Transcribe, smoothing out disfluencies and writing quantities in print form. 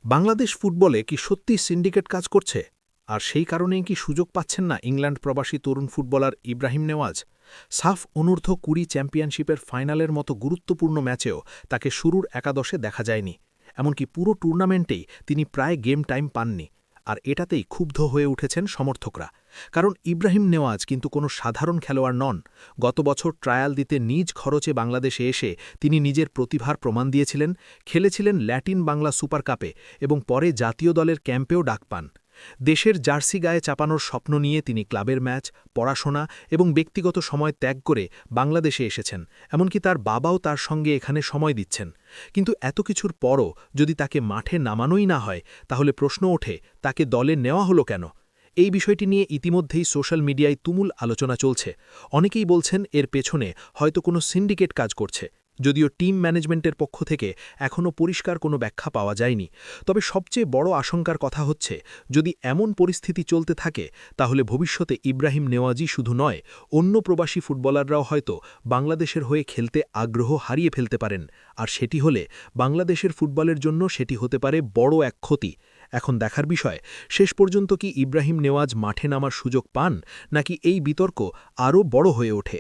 বাংলাদেশ ফুটবলে কি সত্যিই সিন্ডিকেট কাজ করছে? আর সেই কারণেই কি সুযোগ পাচ্ছেন না ইংল্যান্ড প্রবাসী তরুণ ফুটবলার ইব্রাহিম নেওয়াজ? সাফ অনূর্ধ্ব-20 চ্যাম্পিয়নশিপের ফাইনালের মতো গুরুত্বপূর্ণ ম্যাচেও তাকে শুরুর একাদশে দেখা যায়নি। এমনকি পুরো টুর্নামেন্টেই তিনি প্রায় গেম টাইম পাননি। আর এটাতেই ক্ষুব্ধ হয়ে উঠেছেন সমর্থকরা। কারণ ইব্রাহিম নেওয়াজ কিন্তু কোনো সাধারণ খেলোয়াড় নন। গত বছর ট্রায়াল দিতে নিজ খরচে বাংলাদেশে এসে তিনি নিজের প্রতিভার প্রমাণ দিয়েছিলেন, খেলেছিলেন ল্যাটিন বাংলা সুপার কাপে এবং পরে জাতীয় দলের ক্যাম্পেও ডাক পান। দেশের জার্সি গায়ে চাপানোর স্বপ্ন নিয়ে তিনি ক্লাবের ম্যাচ, পড়াশোনা এবং ব্যক্তিগত সময় ত্যাগ করে বাংলাদেশে এসেছেন। এমনকি তার বাবাও তার সঙ্গে এখানে সময় দিচ্ছেন। কিন্তু এত কিছুর পরও যদি তাকে মাঠে নামানোই না হয়, তাহলে প্রশ্ন ওঠে তাকে দলে নেওয়া হলো কেন? এই বিষয়টি নিয়ে ইতিমধ্যেই সোশ্যাল মিডিয়ায় তুমুল আলোচনা চলছে। অনেকেই বলছেন এর পেছনে হয়তো কোনো সিন্ডিকেট কাজ করছে, যদিও টিম ম্যানেজমেন্টের পক্ষ থেকে এখনও পরিষ্কার কোনো ব্যাখ্যা পাওয়া যায়নি। তবে সবচেয়ে বড় আশঙ্কার কথা হচ্ছে, যদি এমন পরিস্থিতি চলতে থাকে, তাহলে ভবিষ্যতে ইব্রাহিম নেওয়াজি শুধু নয়, অন্য প্রবাসী ফুটবলাররাও হয়তো বাংলাদেশের হয়ে খেলতে আগ্রহ হারিয়ে ফেলতে পারেন। আর সেটি হলে বাংলাদেশের ফুটবলের জন্য সেটি হতে পারে বড় এক ক্ষতি। এখন দেখার বিষয়, শেষ পর্যন্ত কি ইব্রাহিম নেওয়াজ মাঠে নামার সুযোগ পান, নাকি এই বিতর্ক আরও বড় হয়ে ওঠে।